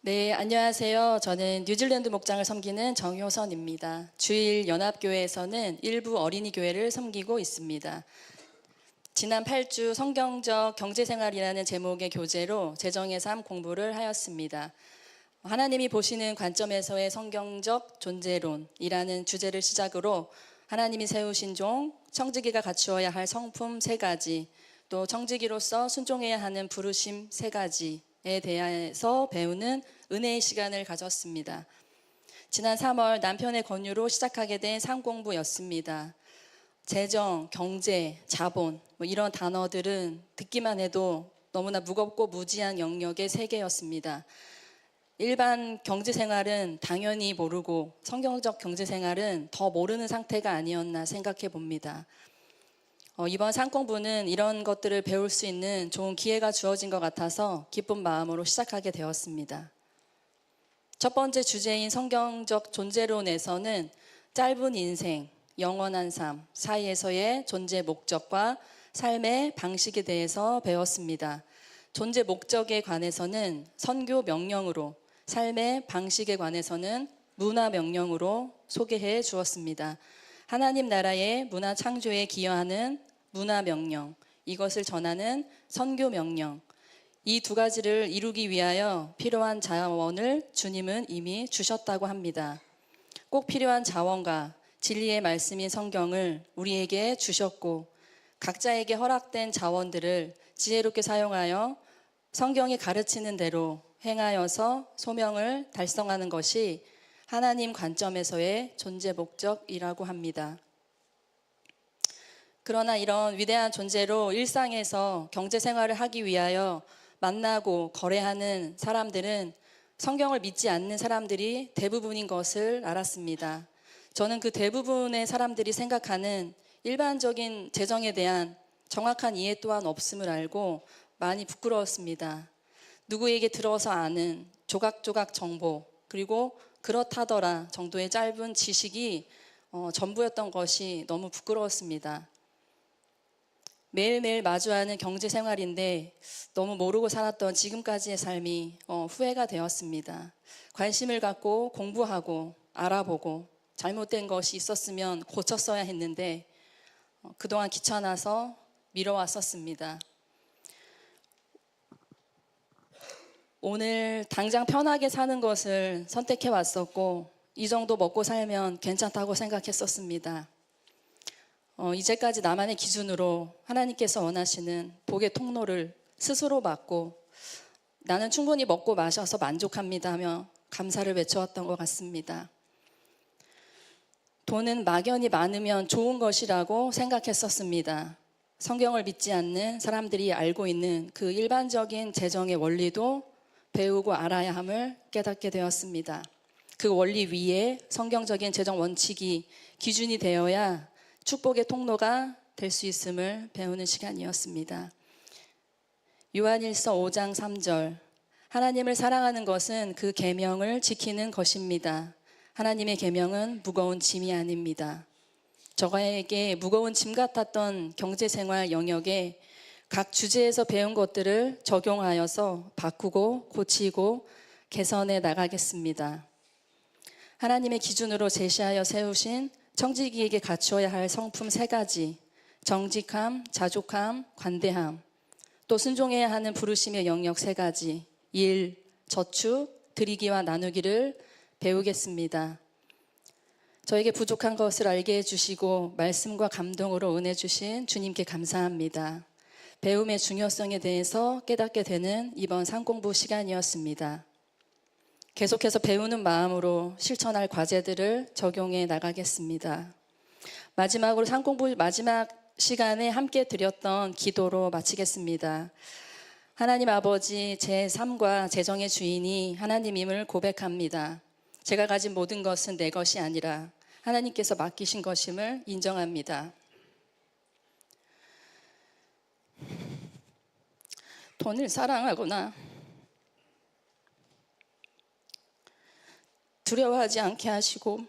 네, 안녕하세요. 저는 뉴질랜드 목장을 섬기는 정효선입니다. 주일 연합교회에서는 일부 어린이 교회를 섬기고 있습니다. 지난 8주 성경적 경제생활이라는 제목의 교재로 재정의 삶 공부를 하였습니다. 하나님이 보시는 관점에서의 성경적 존재론이라는 주제를 시작으로 하나님이 세우신 종, 청지기가 갖추어야 할 성품 3가지, 또 청지기로서 순종해야 하는 부르심 3가지에 대해서 배우는 은혜의 시간을 가졌습니다. 지난 3월 남편의 권유로 시작하게 된 삶공부였습니다. 재정, 경제, 자본 이런 단어들은 듣기만 해도 너무나 무겁고 무지한 영역의 세계였습니다. 일반 경제생활은 당연히 모르고 성경적 경제생활은 더 모르는 상태가 아니었나 생각해 봅니다. 이번 상공부는 이런 것들을 배울 수 있는 좋은 기회가 주어진 것 같아서 기쁜 마음으로 시작하게 되었습니다. 첫 번째 주제인 성경적 존재론에서는 짧은 인생, 영원한 삶 사이에서의 존재 목적과 삶의 방식에 대해서 배웠습니다. 존재 목적에 관해서는 선교 명령으로, 삶의 방식에 관해서는 문화 명령으로 소개해 주었습니다. 하나님 나라의 문화 창조에 기여하는 문화 명령, 이것을 전하는 선교 명령, 이 2가지를 이루기 위하여 필요한 자원을 주님은 이미 주셨다고 합니다. 꼭 필요한 자원과 진리의 말씀인 성경을 우리에게 주셨고 각자에게 허락된 자원들을 지혜롭게 사용하여 성경이 가르치는 대로 행하여서 소명을 달성하는 것이 하나님 관점에서의 존재 목적이라고 합니다. 그러나 이런 위대한 존재로 일상에서 경제 생활을 하기 위하여 만나고 거래하는 사람들은 성경을 믿지 않는 사람들이 대부분인 것을 알았습니다. 저는 그 대부분의 사람들이 생각하는 일반적인 재정에 대한 정확한 이해 또한 없음을 알고 많이 부끄러웠습니다. 누구에게 들어서 아는 조각조각 정보, 그리고 그렇다더라 정도의 짧은 지식이 전부였던 것이 너무 부끄러웠습니다. 매일매일 마주하는 경제 생활인데 너무 모르고 살았던 지금까지의 삶이 후회가 되었습니다. 관심을 갖고 공부하고 알아보고 잘못된 것이 있었으면 고쳤어야 했는데 그동안 귀찮아서 미뤄왔었습니다. 오늘 당장 편하게 사는 것을 선택해 왔었고 이 정도 먹고 살면 괜찮다고 생각했었습니다. 이제까지 나만의 기준으로 하나님께서 원하시는 복의 통로를 스스로 막고 나는 충분히 먹고 마셔서 만족합니다 하며 감사를 외쳐왔던 것 같습니다. 돈은 막연히 많으면 좋은 것이라고 생각했었습니다. 성경을 믿지 않는 사람들이 알고 있는 그 일반적인 재정의 원리도 배우고 알아야 함을 깨닫게 되었습니다. 그 원리 위에 성경적인 재정 원칙이 기준이 되어야 축복의 통로가 될 수 있음을 배우는 시간이었습니다. 요한일서 5장 3절, 하나님을 사랑하는 것은 그 계명을 지키는 것입니다. 하나님의 계명은 무거운 짐이 아닙니다. 저에게 무거운 짐 같았던 경제생활 영역에 각 주제에서 배운 것들을 적용하여서 바꾸고 고치고 개선해 나가겠습니다. 하나님의 기준으로 제시하여 세우신 청지기에게 갖추어야 할 성품 3가지, 정직함, 자족함, 관대함, 또 순종해야 하는 부르심의 영역 3가지, 일, 저축, 드리기와 나누기를 배우겠습니다. 저에게 부족한 것을 알게 해주시고 말씀과 감동으로 은혜 주신 주님께 감사합니다. 배움의 중요성에 대해서 깨닫게 되는 이번 상공부 시간이었습니다. 계속해서 배우는 마음으로 실천할 과제들을 적용해 나가겠습니다. 마지막으로 상공부 마지막 시간에 함께 드렸던 기도로 마치겠습니다. 하나님 아버지, 제 삶과 재정의 주인이 하나님임을 고백합니다. 제가 가진 모든 것은 내 것이 아니라 하나님께서 맡기신 것임을 인정합니다. 돈을 사랑하거나 두려워하지 않게 하시고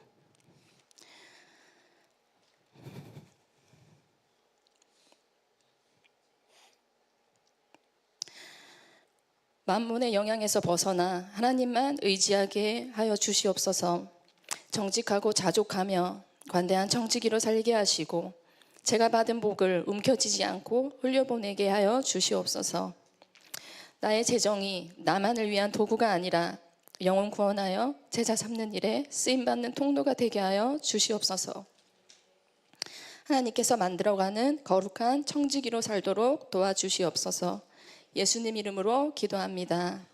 만문의 영향에서 벗어나 하나님만 의지하게 하여 주시옵소서. 정직하고 자족하며 관대한 청지기로 살게 하시고 제가 받은 복을 움켜쥐지 않고 흘려보내게 하여 주시옵소서. 나의 재정이 나만을 위한 도구가 아니라 영혼 구원하여 제자 삼는 일에 쓰임받는 통로가 되게 하여 주시옵소서. 하나님께서 만들어가는 거룩한 청지기로 살도록 도와주시옵소서. 예수님 이름으로 기도합니다.